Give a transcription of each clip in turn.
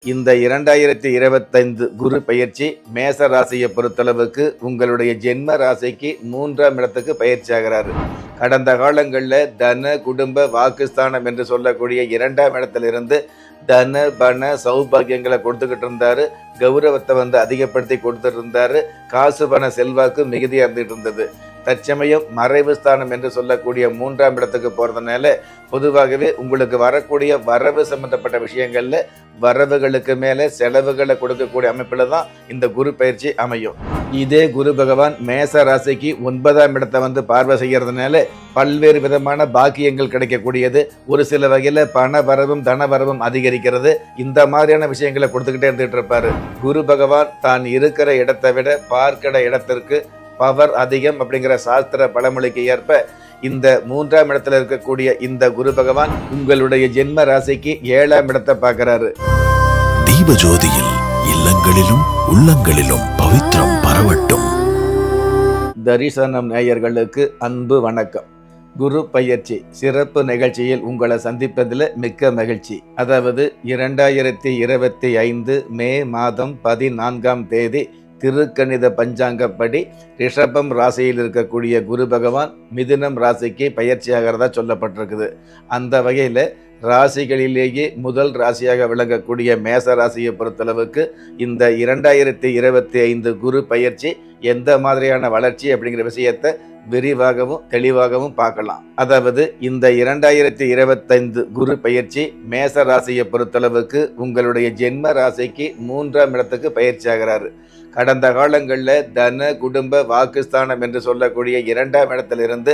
இந்த 2025 குரு பயிற்சி மேச ராசியை பொறுத்தளவுக்கு உங்களுடைய ஜென்ம ராசிக்கு 3ஆம் இடத்துக்கு பயிற்சி ஆகிறாரு. கடந்த காலங்களில் தன குடும்ப வாக்குஸ்தானம் என்று சொல்லக்கூடிய 2ஆம் இடத்திலிருந்து தன பண சௌபாகியங்களை கொடுத்துக்கிட்டு இருந்தாரு. கௌரவத்தை அதிகப்படுத்தி கொடுத்துட்டு இருந்தாரு. காசு பண செல்வாக்கு மிகுதியாக இருந்துகிட்டு இருந்தது. தற்சமயம் மறைவு ஸ்தானம் என்று சொல்லக்கூடிய 3ஆம் இடத்துக்கு போறதுனால பொதுவாகவே உங்களுக்கு வரக்கூடிய வரவு சம்பந்தப்பட்ட விஷயங்கள்ல வரவுகளுக்கு மேல செலவுகளை கொடுக்கக்கூடிய அமைப்புல தான் இந்த குரு பயிற்சி அமையும். இதே குரு பகவான் மேச ராசிக்கு 9ஆம் இடத்தை பார்வை செய்யறதுனால பல்வேறு விதமான பாக்கியங்கள் கிடைக்கக்கூடியது. ஒரு சில வகையில பண வரவும் தன வரவும் அதிகரிக்கிறது. இந்த மாதிரியான விஷயங்களை கொடுத்துக்கிட்டே இருந்துட்டு இருப்பாரு. குரு பகவான் தான் இருக்கிற இடத்தை விட பார்க்கிற இடத்திற்கு பவர் அதிகம் அப்படிங்கிற சாஸ்திர பழமொழிக்கு ஏற்ப இந்த 3ஆம் இடத்துல இருக்கக்கூடிய இந்த குரு பகவான் உங்களுடைய ஜென்ம ராசிக்கு 7ஆம் இடத்தை பார்க்கிறாரு. தீபஜோதியில் இல்லங்களிலும் உள்ளங்களிலும் பவித்ரம் பரவட்டும். தரிசனம் நேயர்களுக்கு அன்பு வணக்கம். குரு பயிற்சி சிறப்பு நிகழ்ச்சியில் உங்களை சந்திப்பதில் மிக்க மகிழ்ச்சி. அதாவது 2025 மே மாதம் 14ஆம் தேதி திருக்கணித பஞ்சாங்கப்படி ரிஷபம் ராசியில் இருக்கக்கூடிய குரு பகவான் மிதுனம் ராசிக்கு பயிற்சியாகிறதா சொல்லப்பட்டிருக்குது. அந்த வகையில் ராசிகளிலேயே முதல் ராசியாக விளங்கக்கூடிய மேச ராசியை பொறுத்தளவுக்கு இந்த 2025 குரு பயிற்சி எந்த மாதிரியான வளர்ச்சி அப்படிங்கிற விஷயத்தை விரிவாகவும் தெளிவாகவும் பார்க்கலாம். அதாவது இந்த 2025 குரு பயிற்சி மேச ராசியை பொறுத்தளவுக்கு உங்களுடைய ஜென்ம ராசிக்கு 3ஆம் இடத்துக்கு பயிற்சி ஆகிறாரு. கடந்த காலங்களில் தன குடும்ப வாக்குஸ்தானம் என்று சொல்லக்கூடிய 2ஆம் இடத்திலிருந்து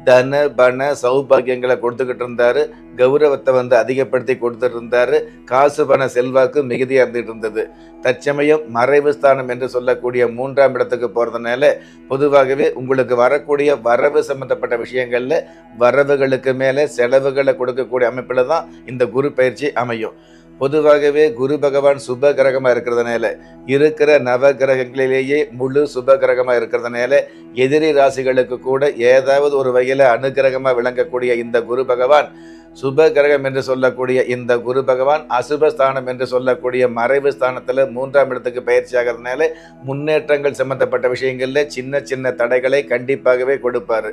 தன பண சௌபாகியங்களை கொடுத்துக்கிட்டு இருந்தாரு. கௌரவத்தை அதிகப்படுத்தி கொடுத்துட்டு இருந்தாரு. காசு பண செல்வாக்கு மிகுதியாக இருந்துகிட்டு இருந்தது. தற்சமயம் மறைவு ஸ்தானம் என்று சொல்லக்கூடிய 3ஆம் இடத்துக்கு போறதுனால பொதுவாகவே உங்களுக்கு வரக்கூடிய வரவு சம்பந்தப்பட்ட விஷயங்கள்ல வரவுகளுக்கு மேல செலவுகளை கொடுக்கக்கூடிய அமைப்புல தான் இந்த குரு பயிற்சி அமையும். பொதுவாகவே குரு பகவான் சுப கிரகமாக இருக்கிறதுனால இருக்கிற நவ கிரகங்களிலேயே முழு சுப கிரகமாக இருக்கிறதுனால எதிரி ராசிகளுக்கு கூட ஏதாவது ஒரு வகையில் அனுகிரகமாக விளங்கக்கூடிய இந்த குரு பகவான் சுப கிரகம் என்று சொல்லக்கூடிய இந்த குரு பகவான் அசுபஸ்தானம் என்று சொல்லக்கூடிய மறைவு ஸ்தானத்தில் 3ஆம் இடத்துக்கு பயிற்சி ஆகிறதுனால முன்னேற்றங்கள் சம்பந்தப்பட்ட விஷயங்களில் சின்ன சின்ன தடைகளை கண்டிப்பாகவே கொடுப்பார்.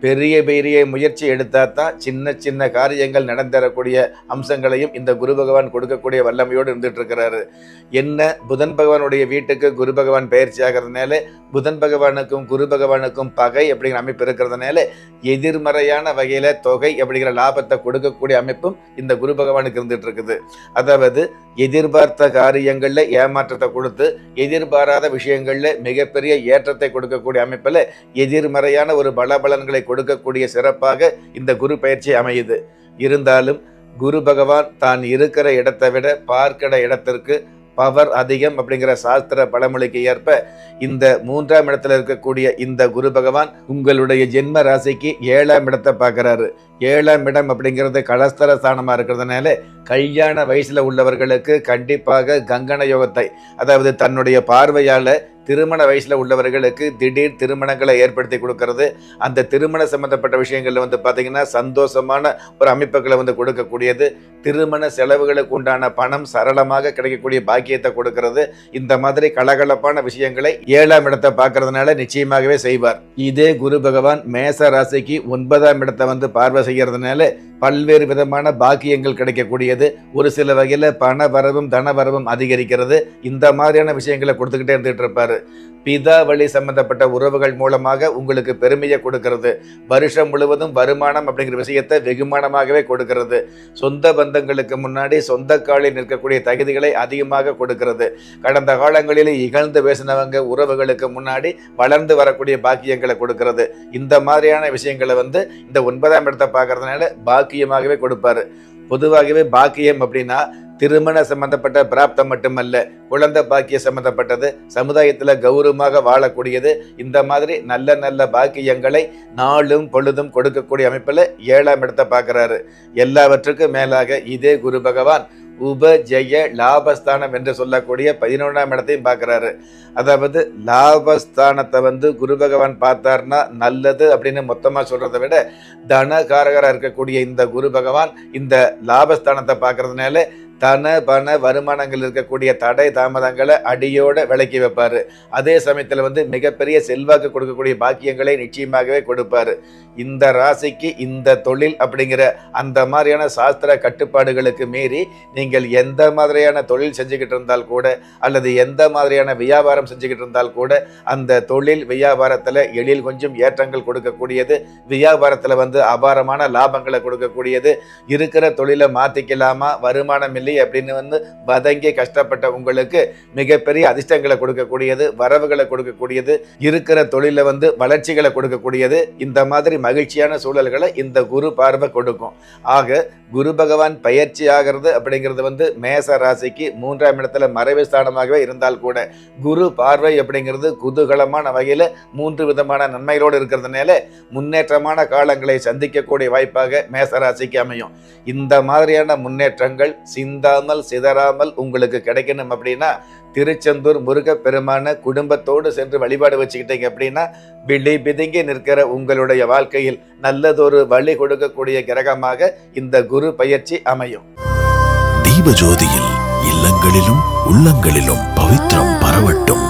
பெரிய பெரிய முயற்சி எடுத்தால் தான் சின்ன சின்ன காரியங்கள் நடந்தரக்கூடிய அம்சங்களையும் இந்த குரு பகவான் கொடுக்கக்கூடிய வல்லமையோடு இருந்துட்டு இருக்கிறாரு. என்ன புதன் பகவானுடைய வீட்டுக்கு குரு பகவான் பயிற்சி ஆகிறதுனால புதன் பகவானுக்கும் குரு பகவானுக்கும் பகை அப்படிங்கிற அமைப்பு இருக்கிறதுனால எதிர்மறையான வகையில் தொகை அப்படிங்கிற லாபத்தை கொடுக்கக்கூடிய அமைப்பும் இந்த குரு பகவானுக்கு இருந்துட்டு இருக்குது. அதாவது எதிர்பார்த்த காரியங்கள்ல ஏமாற்றத்தை கொடுத்து எதிர்பாராத விஷயங்கள்ல மிகப்பெரிய ஏற்றத்தை கொடுக்கக்கூடிய அமைப்புல எதிர்மறையான ஒரு பலபலன்களை கொடுக்கக்கூடிய சிறப்பாக இந்த குரு பயிற்சி அமையுது. இருந்தாலும் குரு பகவான் தான் இருக்கிற இடத்தை விட பார்க்கிற இடத்திற்கு பவர் அதிகம் அப்படிங்கிற சாஸ்திர பழமொழிக்கு ஏற்ப இந்த 3ஆம் இடத்துல இருக்கக்கூடிய இந்த குரு பகவான் உங்களுடைய ஜென்ம ராசிக்கு 7ஆம் இடத்தை பார்க்கிறாரு. 7ஆம் இடம் அப்படிங்கிறது கலஸ்தர ஸ்தானமா இருக்கிறதுனால கல்யாண வயசுல உள்ளவர்களுக்கு கண்டிப்பாக கங்கண யோகத்தை, அதாவது தன்னுடைய பார்வையால திருமண வயசுல உள்ளவர்களுக்கு திடீர் திருமணங்களை ஏற்படுத்தி கொடுக்கறது, அந்த திருமண சம்பந்தப்பட்ட விஷயங்கள்ல பார்த்தீங்கன்னா சந்தோஷமான ஒரு அமைப்புகளை கொடுக்கக்கூடியது, திருமண செலவுகளுக்கு உண்டான பணம் சரளமாக கிடைக்கக்கூடிய பாக்கியத்தை கொடுக்கறது, இந்த மாதிரி கலகலப்பான விஷயங்களை 7ஆம் இடத்தை பார்க்கறதுனால நிச்சயமாகவே செய்வார். இதே குரு பகவான் மேச ராசிக்கு 9ஆம் இடத்தை பார்வை செய்யறதுனால பல்வேறு விதமான பாக்கியங்கள் கிடைக்கக்கூடியது. ஒரு சில வகையில் பண வரவும் தன வரவும் அதிகரிக்கிறது. இந்த மாதிரியான விஷயங்களை கொடுத்துக்கிட்டே இருந்துட்டு இருப்பாரு. பிதா வழி சம்பந்தப்பட்ட உறவுகள் மூலமாக உங்களுக்கு பெருமையை கொடுக்கிறது. வருஷம் முழுவதும் வருமானம் அப்படிங்கிற விஷயத்தை வெகுமானமாகவே கொடுக்கிறது. சொந்த பந்தங்களுக்கு முன்னாடி சொந்த காலில் நிற்கக்கூடிய தகுதிகளை அதிகமாக கொடுக்கிறது. கடந்த காலங்களில் இகழ்ந்து பேசினவங்க உறவுகளுக்கு முன்னாடி வளர்ந்து வரக்கூடிய பாக்கியங்களை கொடுக்கிறது. இந்த மாதிரியான விஷயங்களை இந்த 9ஆம் இடத்தை பார்க்கறதுனால பாக்கியமாகவே கொடுப்பாரு. பொதுவாகவே பாக்கியம் அப்படின்னா திருமண சம்பந்தப்பட்ட பிராப்தம் மட்டுமல்ல, குழந்தை பாக்கிய சம்பந்தப்பட்டது, சமுதாயத்தில் கௌரவமாக வாழக்கூடியது, இந்த மாதிரி நல்ல நல்ல பாக்கியங்களை நாளும் பொழுதும் கொடுக்கக்கூடிய அமைப்பில் 7ஆம் இடத்தை பார்க்கிறாரு. எல்லாவற்றுக்கும் மேலாக இதே குரு பகவான் உபஜய லாபஸ்தானம் என்று சொல்லக்கூடிய 11ஆம் இடத்தையும் பார்க்கிறாரு. அதாவது லாபஸ்தானத்தை குரு பகவான் பார்த்தார்னா நல்லது அப்படின்னு மொத்தமா சொல்றதை விட, தனகாரகராக இருக்கக்கூடிய இந்த குரு பகவான் இந்த லாபஸ்தானத்தை பார்க்கறதுனால தன பண வருமானங்கள் இருக்கக்கூடிய தடை தாமதங்களை அடியோட விலக்கி வைப்பாரு. அதே சமயத்துல மிகப்பெரிய செல்வாக்கு கொடுக்கக்கூடிய பாக்கியங்களை நிச்சயமாகவே கொடுப்பாரு. இந்த ராசிக்கு இந்த தொழில் அப்படிங்கிற அந்த மாதிரியான சாஸ்திர கட்டுப்பாடுகளுக்கு மீறி நீங்கள் எந்த மாதிரியான தொழில் செஞ்சுக்கிட்டு இருந்தால் கூட, அல்லது எந்த மாதிரியான வியாபாரம் செஞ்சுக்கிட்டு இருந்தால் கூட, அந்த தொழில் வியாபாரத்துல எழில் கொஞ்சம் ஏற்றங்கள் கொடுக்கக்கூடியது, வியாபாரத்துல அபாரமான லாபங்களை கொடுக்கக்கூடியது, இருக்கிற தொழிலை மாத்திக்கலாமா, வருமானம் இல்லை அப்படின்னு வதங்கி கஷ்டப்பட்ட உங்களுக்கு மிகப்பெரிய அதிர்ஷ்டங்களை கொடுக்கக்கூடியது, வரவுகளை கொடுக்கக்கூடியது, இருக்கிற தொழில வளர்ச்சிகளை கொடுக்கக்கூடியது, இந்த மாதிரி மகிழ்ச்சியான சூழல்களை இந்த குரு பார்வை கொடுக்கும். ஆக குரு பகவான் பயிற்சி ஆகிறது அப்படிங்கிறது மேச ராசிக்கு 3ஆம் இடத்துல மறைவு ஸ்தானமாகவே இருந்தால் கூட, குரு பார்வை அப்படிங்கிறது குதூகலமான வகையில 3 விதமான நன்மைகளோடு இருக்கிறதுனால முன்னேற்றமான காலங்களை சந்திக்கக்கூடிய வாய்ப்பாக மேச ராசிக்கு அமையும். இந்த மாதிரியான முன்னேற்றங்கள் சிந்தாமல் சிதறாமல் உங்களுக்கு கிடைக்கணும் அப்படின்னா திருச்செந்தூர் முருகப்பெருமான குடும்பத்தோடு சென்று வழிபாடு வச்சுக்கிட்டீங்க அப்படின்னா விழி பிதுங்கி நிற்கிற உங்களுடைய வாழ்க்கையில் நல்லதொரு வழி கொடுக்கக்கூடிய கிரகமாக இந்த குரு பயிற்சி அமையும். தீபஜோதியில் இல்லங்களிலும் உள்ளங்களிலும் பவித்திரம் பரவட்டும்.